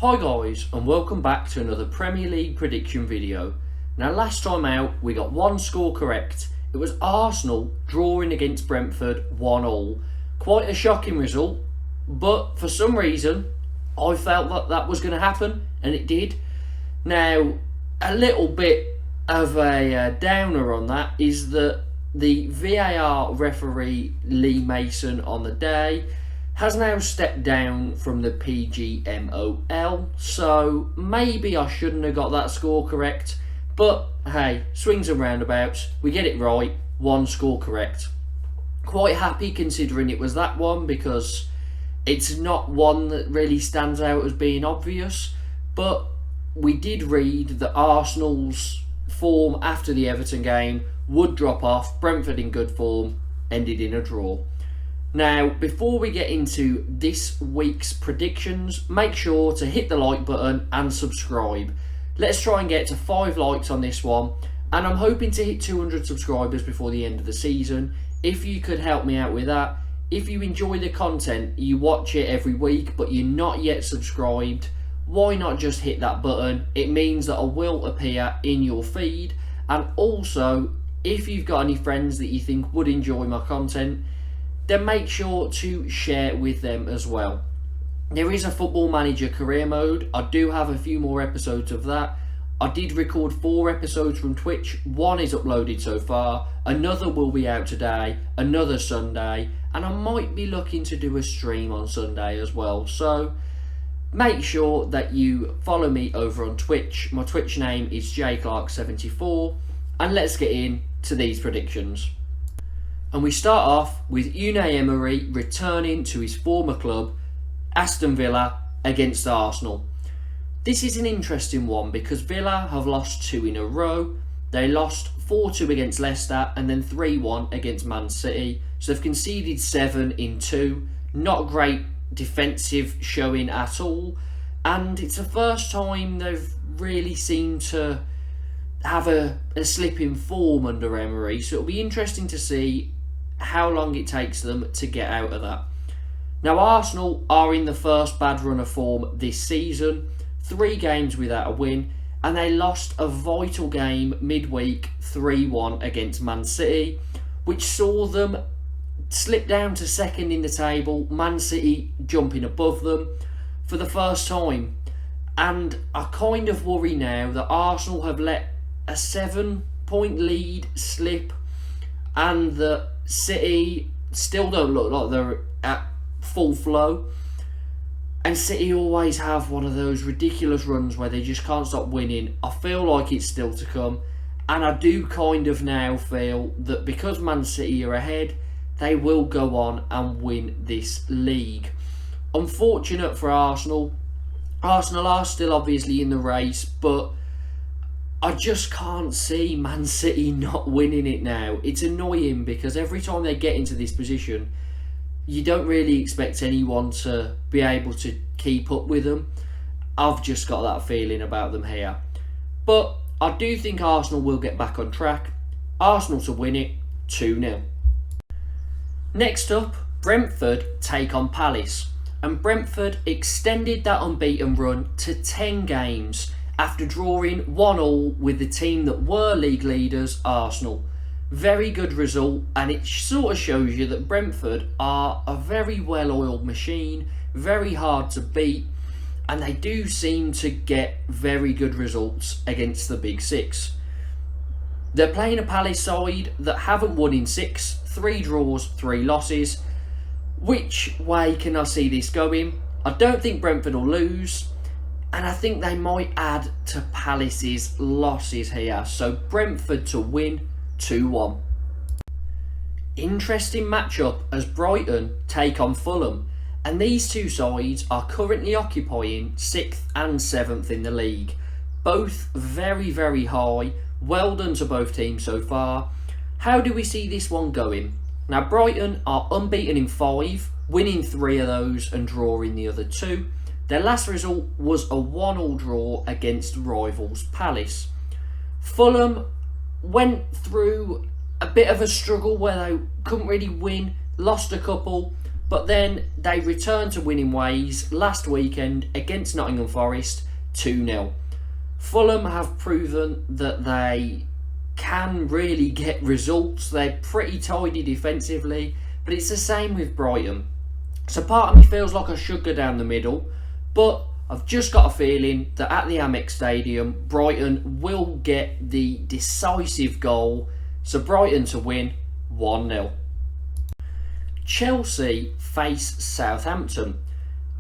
Hi guys, and welcome back to another Premier League prediction video. Now last time out we got one score correct. It was Arsenal drawing against Brentford 1-1. Quite a shocking result, but for some reason I felt that was going to happen, and it did. Now a little bit of a downer on that is that the VAR referee Lee Mason on the day has now stepped down from the PGMOL, so maybe I shouldn't have got that score correct, but hey, swings and roundabouts, we get it right, one score correct. Quite happy considering it was that one, because it's not one that really stands out as being obvious, but we did read that Arsenal's form after the Everton game would drop off. Brentford in good form, ended in a draw. Now, before we get into this week's predictions, make sure to hit the like button and subscribe. Let's try and get to 5 likes on this one, and I'm hoping to hit 200 subscribers before the end of the season. If you could help me out with that. If you enjoy the content, you watch it every week, but you're not yet subscribed, why not just hit that button? It means that I will appear in your feed, and also, if you've got any friends that you think would enjoy my content, then make sure to share with them as well. There is a Football Manager career mode. I do have a few more episodes of that. I did record 4 episodes from Twitch. 1 is uploaded so far. Another will be out today. Another Sunday. And I might be looking to do a stream on Sunday as well. So make sure that you follow me over on Twitch. My Twitch name is jclark74. And let's get into these predictions. And we start off with Unai Emery returning to his former club, Aston Villa, against Arsenal. This is an interesting one because Villa have lost 2 in a row. They lost 4-2 against Leicester and then 3-1 against Man City. So they've conceded 7 in 2. Not great defensive showing at all. And it's the first time they've really seemed to have a slip in form under Emery. So it'll be interesting to see how long it takes them to get out of that. Now Arsenal are in the first bad run of form this season. 3 games without a win, and they lost a vital game midweek 3-1 against Man City, which saw them slip down to second in the table, Man City jumping above them for the first time. And I kind of worry now that Arsenal have let a 7-point lead slip, and that City still don't look like they're at full flow. And City always have one of those ridiculous runs where they just can't stop winning. I feel like it's still to come. And I do kind of now feel that because Man City are ahead, they will go on and win this league. Unfortunate for Arsenal. Arsenal are still obviously in the race, but I just can't see Man City not winning it now. It's annoying because every time they get into this position, you don't really expect anyone to be able to keep up with them. I've just got that feeling about them here. But I do think Arsenal will get back on track. Arsenal to win it 2-0. Next up, Brentford take on Palace. And Brentford extended that unbeaten run to 10 games after drawing 1-1 with the team that were league leaders, Arsenal. Very good result, and it sort of shows you that Brentford are a very well-oiled machine, very hard to beat, and they do seem to get very good results against the Big Six. They're playing a Palace side that haven't won in 6, 3 draws, 3 losses. Which way can I see this going? I don't think Brentford will lose, and I think they might add to Palace's losses here. So Brentford to win 2-1. Interesting matchup as Brighton take on Fulham, and these two sides are currently occupying 6th and 7th in the league. Both very, very high. Well done to both teams so far. How do we see this one going? Now Brighton are unbeaten in 5, winning 3 of those and drawing the other 2. Their last result was a 1-1 draw against rivals Palace. Fulham went through a bit of a struggle where they couldn't really win, lost a couple, But then they returned to winning ways last weekend against Nottingham Forest 2-0. Fulham have proven that they can really get results. They're pretty tidy defensively, but it's the same with Brighton. So part of me feels like I should go down the middle, but I've just got a feeling that at the Amex Stadium, Brighton will get the decisive goal. So Brighton to win 1-0. Chelsea face Southampton.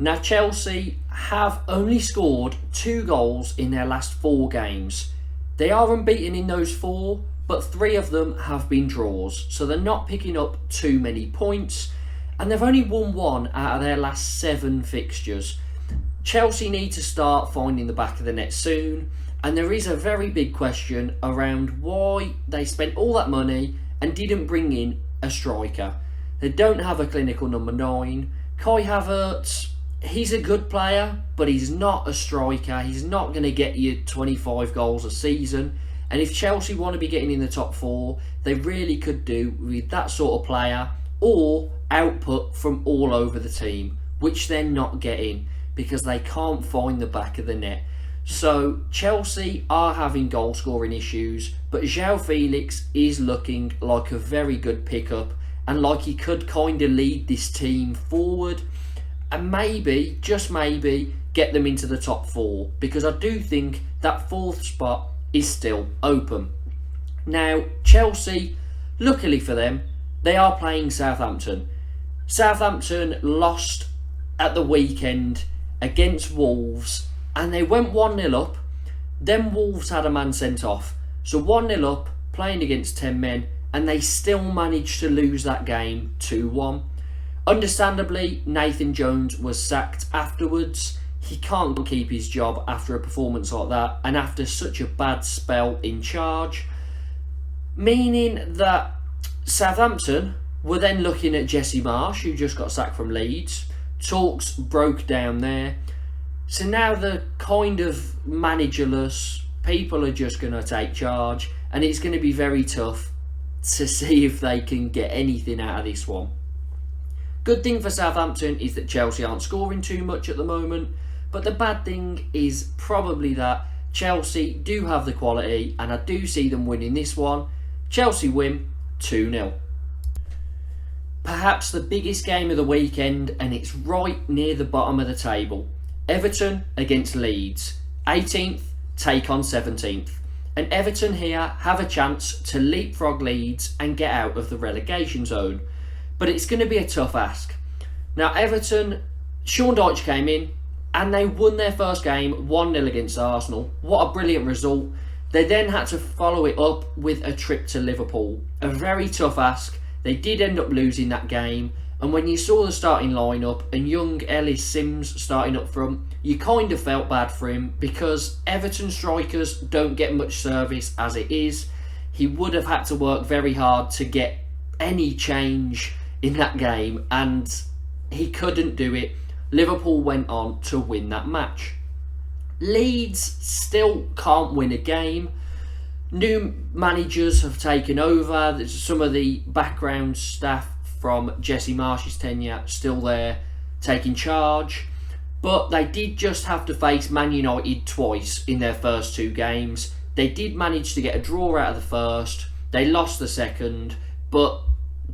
Now Chelsea have only scored 2 goals in their last 4 games. They are unbeaten in those 4, but 3 of them have been draws. So they're not picking up too many points. And they've only won 1 out of their last 7 fixtures. Chelsea need to start finding the back of the net soon, and there is a very big question around why they spent all that money and didn't bring in a striker. They don't have a clinical number 9. Kai Havertz, he's a good player, but he's not a striker. He's not going to get you 25 goals a season. And if Chelsea want to be getting in the top 4, they really could do with that sort of player or output from all over the team, which they're not getting because they can't find the back of the net. So Chelsea are having goal scoring issues, but João Felix is looking like a very good pickup and like he could kind of lead this team forward and maybe, just maybe, get them into the top 4, because I do think that 4th spot is still open. Now Chelsea, luckily for them, they are playing Southampton. Southampton lost at the weekend against Wolves and they went 1-0 up. Then Wolves had a man sent off. So 1-0 up, playing against 10 men, and they still managed to lose that game 2-1. Understandably, Nathan Jones was sacked afterwards. He can't keep his job after a performance like that and after such a bad spell in charge. Meaning that Southampton were then looking at Jesse Marsch, who just got sacked from Leeds. Talks broke down there. So now they're kind of managerless. People are just going to take charge, and it's going to be very tough to see if they can get anything out of this one. Good thing for Southampton is that Chelsea aren't scoring too much at the moment, but the bad thing is probably that Chelsea do have the quality, and I do see them winning this one. Chelsea win 2-0. Perhaps the biggest game of the weekend, and it's right near the bottom of the table. Everton against Leeds. 18th take on 17th. And Everton here have a chance to leapfrog Leeds and get out of the relegation zone. But it's going to be a tough ask. Now Everton, Sean Dyche came in and they won their first game 1-0 against Arsenal. What a brilliant result. They then had to follow it up with a trip to Liverpool. A very tough ask. They did end up losing that game, and when you saw the starting lineup and young Ellis Sims starting up front, you kind of felt bad for him because Everton strikers don't get much service as it is. He would have had to work very hard to get any change in that game, and he couldn't do it. Liverpool went on to win that match. Leeds still can't win a game. New managers have taken over. There's some of the background staff from Jesse Marsch's tenure still there taking charge. But they did just have to face Man United twice in their first 2 games. They did manage to get a draw out of the first. They lost the second. But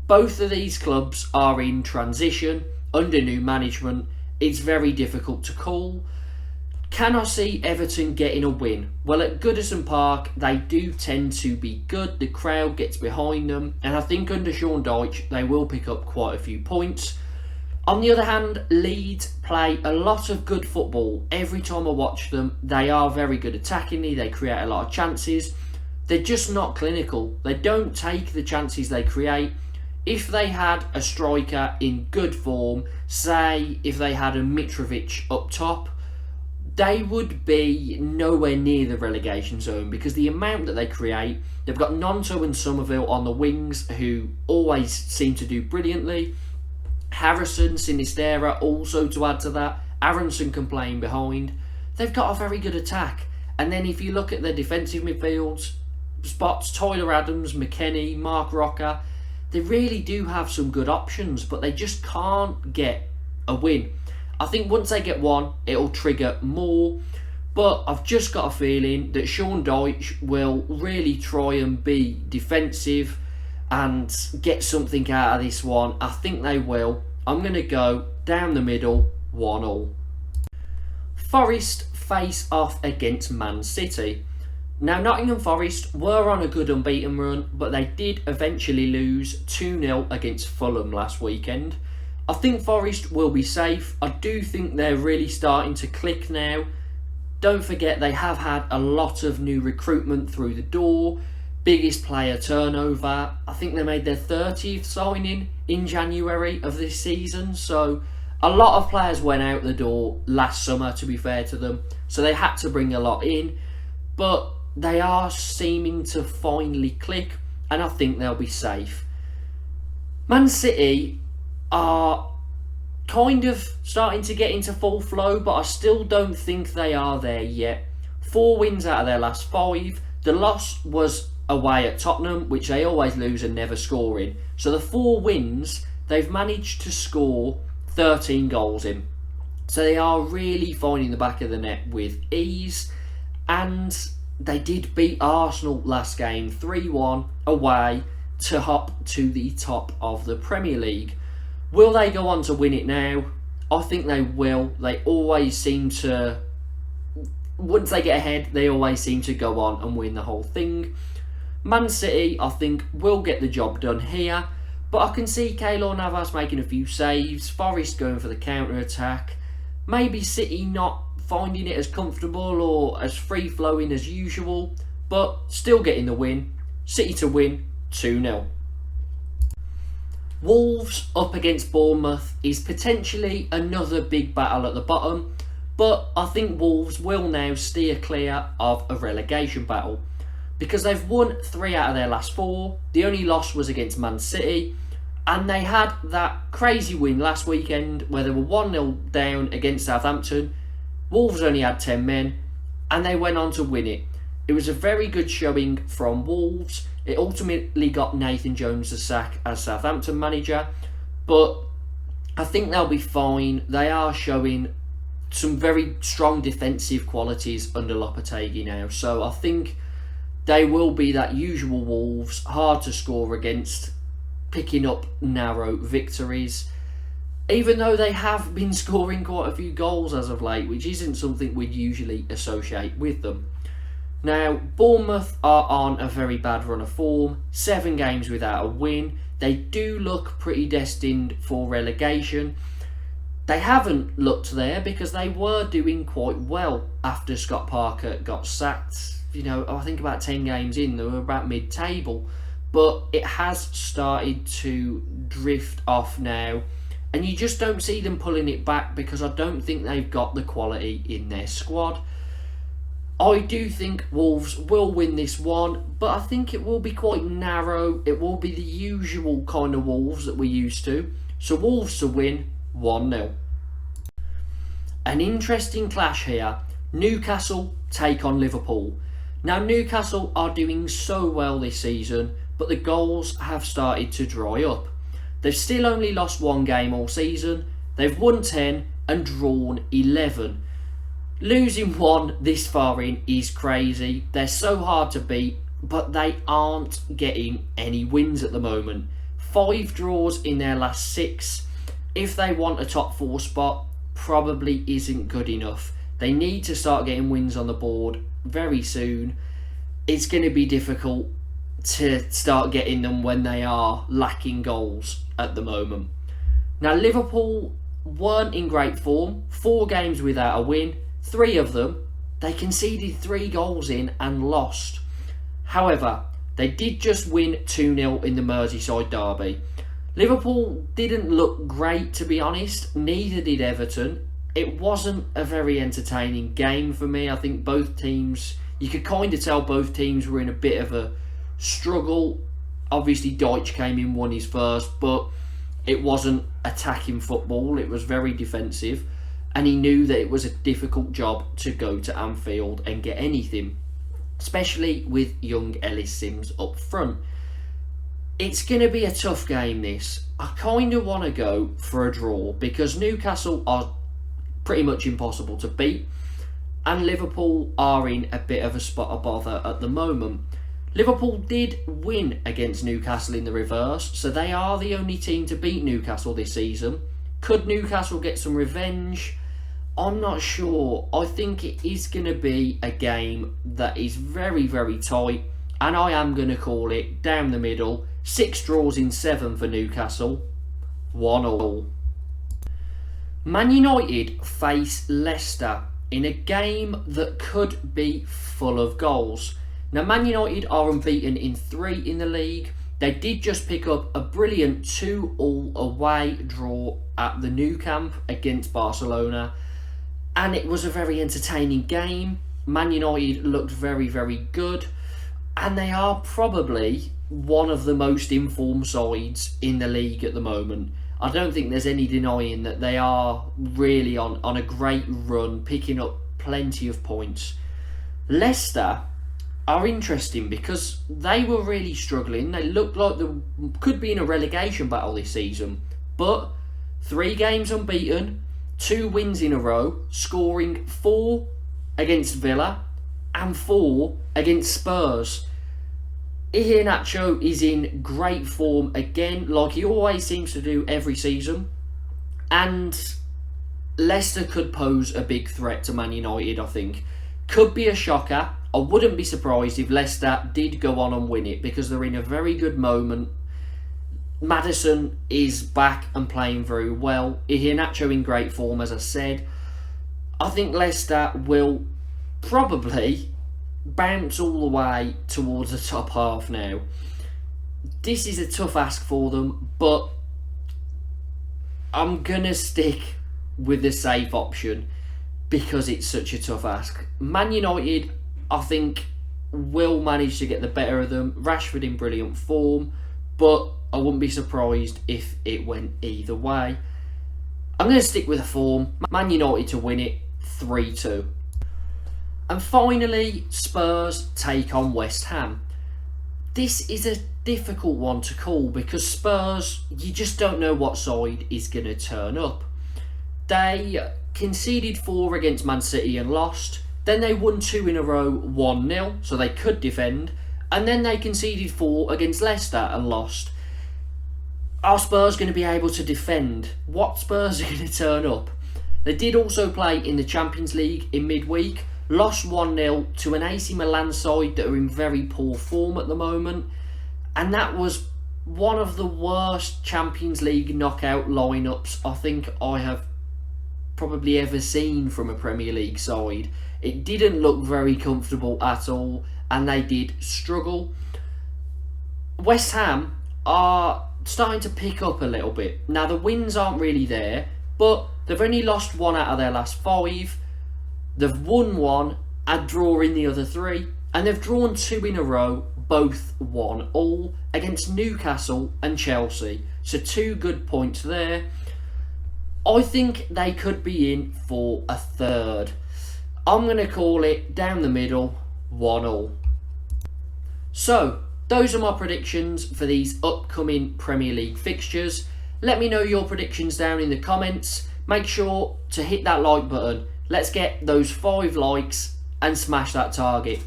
both of these clubs are in transition under new management. It's very difficult to call. Can I see Everton getting a win? Well, at Goodison Park, they do tend to be good. The crowd gets behind them. And I think under Sean Dyche, they will pick up quite a few points. On the other hand, Leeds play a lot of good football. Every time I watch them, they are very good attacking. They create a lot of chances. They're just not clinical. They don't take the chances they create. If they had a striker in good form, say if they had a Mitrovic up top, they would be nowhere near the relegation zone because the amount that they create. They've got Nonto and Somerville on the wings who always seem to do brilliantly. Harrison, Sinistera also to add to that. Aronson can play in behind. They've got a very good attack. And then if you look at their defensive midfields, spots Tyler Adams, McKennie, Mark Rocker, they really do have some good options, but they just can't get a win. I think once they get one, it'll trigger more. But I've just got a feeling that Sean Dyche will really try and be defensive and get something out of this one. I think they will. I'm going to go down the middle, 1-1. Forest face off against Man City. Now, Nottingham Forest were on a good unbeaten run, but they did eventually lose 2-0 against Fulham last weekend. I think Forest will be safe. I do think they're really starting to click now. Don't forget, they have had a lot of new recruitment through the door. Biggest player turnover. I think they made their 30th signing in January of this season. So a lot of players went out the door last summer, to be fair to them. So they had to bring a lot in. But they are seeming to finally click, and I think they'll be safe. Man City are kind of starting to get into full flow, but I still don't think they are there yet. 4 wins out of their last 5. The loss was away at Tottenham, which they always lose and never score in. So the 4 wins, they've managed to score 13 goals in. So they are really finding the back of the net with ease. And they did beat Arsenal last game 3-1 away to hop to the top of the Premier League. Will they go on to win it now? I think they will. They always seem to, once they get ahead, they always seem to go on and win the whole thing. Man City, I think, will get the job done here, but I can see Keylor Navas making a few saves, Forest going for the counter-attack, maybe City not finding it as comfortable or as free-flowing as usual, but still getting the win. City to win, 2-0. Wolves up against Bournemouth is potentially another big battle at the bottom, but I think Wolves will now steer clear of a relegation battle because they've won 3 out of their last 4. The only loss was against Man City, and they had that crazy win last weekend where they were 1-0 down against Southampton. Wolves only had 10 men, and they went on to win it. It was a very good showing from Wolves. It ultimately got Nathan Jones the sack as Southampton manager, but I think they'll be fine. They are showing some very strong defensive qualities under Lopetegui now, so I think they will be that usual Wolves, hard to score against, picking up narrow victories, even though they have been scoring quite a few goals as of late, which isn't something we'd usually associate with them. Now, Bournemouth are on a very bad run of form, 7 games without a win. They do look pretty destined for relegation. They haven't looked there because they were doing quite well after Scott Parker got sacked. You know, I think about 10 games in, they were about mid-table. But it has started to drift off now. And you just don't see them pulling it back because I don't think they've got the quality in their squad. I do think Wolves will win this one, but I think it will be quite narrow. It will be the usual kind of Wolves that we're used to. So Wolves to win, 1-0. An interesting clash here. Newcastle take on Liverpool. Now, Newcastle are doing so well this season, but the goals have started to dry up. They've still only lost 1 game all season. They've won 10 and drawn 11. Losing 1 this far in is crazy. They're so hard to beat, but they aren't getting any wins at the moment. 5 draws in their last 6. If they want a top 4 spot, probably isn't good enough. They need to start getting wins on the board very soon. It's going to be difficult to start getting them when they are lacking goals at the moment. Now, Liverpool weren't in great form. 4 games without a win. 3 of them, they conceded 3 goals in and lost. However, they did just win 2-0 in the Merseyside derby. Liverpool didn't look great, to be honest. Neither did Everton. It wasn't a very entertaining game for me. I think both teams, you could kind of tell both teams were in a bit of a struggle. Obviously, Dyche came in, won his first, but it wasn't attacking football. It was very defensive. And he knew that it was a difficult job to go to Anfield and get anything, especially with young Ellis Sims up front. It's going to be a tough game, this. I kind of want to go for a draw because Newcastle are pretty much impossible to beat and Liverpool are in a bit of a spot of bother at the moment. Liverpool did win against Newcastle in the reverse, so they are the only team to beat Newcastle this season. Could Newcastle get some revenge? I'm not sure. I think it is going to be a game that is very, very tight, and I am going to call it down the middle. 6 draws in 7 for Newcastle, 1-1. Man United face Leicester in a game that could be full of goals. Now, Man United are unbeaten in 3 in the league. They did just pick up a brilliant 2-2 away draw at the Nou Camp against Barcelona, and it was a very entertaining game. Man United looked very, very good, and they are probably one of the most informed sides in the league at the moment. I don't think there's any denying that they are really on a great run, picking up plenty of points. Leicester are interesting because they were really struggling. They looked like they could be in a relegation battle this season, but 3 games unbeaten, 2 wins in a row, scoring 4 against Villa and 4 against Spurs. Iheanacho is in great form again, like he always seems to do every season, and Leicester could pose a big threat to Man United, I think. Could be a shocker. I wouldn't be surprised if Leicester did go on and win it because they're in a very good moment. Maddison is back and playing very well. Iheanacho in great form, as I said. I think Leicester will probably bounce all the way towards the top half now. This is a tough ask for them, but I'm going to stick with the safe option because it's such a tough ask. Man United, I think, will manage to get the better of them. Rashford in brilliant form, but I wouldn't be surprised if it went either way. I'm going to stick with the form. Man United to win it 3-2. And finally, Spurs take on West Ham. This is a difficult one to call because Spurs, you just don't know what side is going to turn up. They conceded 4 against Man City and lost. Then they won 2 in a row, 1-0, so they could defend. And then they conceded 4 against Leicester and lost. Are Spurs going to be able to defend? What Spurs are going to turn up? They did also play in the Champions League in midweek. Lost 1-0 to an AC Milan side that are in very poor form at the moment. And that was one of the worst Champions League knockout lineups I think I have probably ever seen from a Premier League side. It didn't look very comfortable at all, and they did struggle. West Ham are starting to pick up a little bit. Now, the wins aren't really there, but they've only lost 1 out of their last 5. They've won 1 and drawing the other 3. And they've drawn 2 in a row, both 1-1 against Newcastle and Chelsea. So 2 good points there. I think they could be in for a third. I'm going to call it down the middle, 1-1. So, those are my predictions for these upcoming Premier League fixtures. Let me know your predictions down in the comments. Make sure to hit that like button. Let's get those 5 likes and smash that target.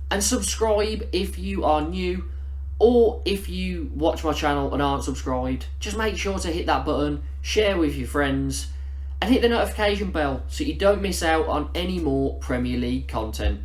And subscribe if you are new, or if you watch my channel and aren't subscribed. Just make sure to hit that button, share with your friends, and hit the notification bell so you don't miss out on any more Premier League content.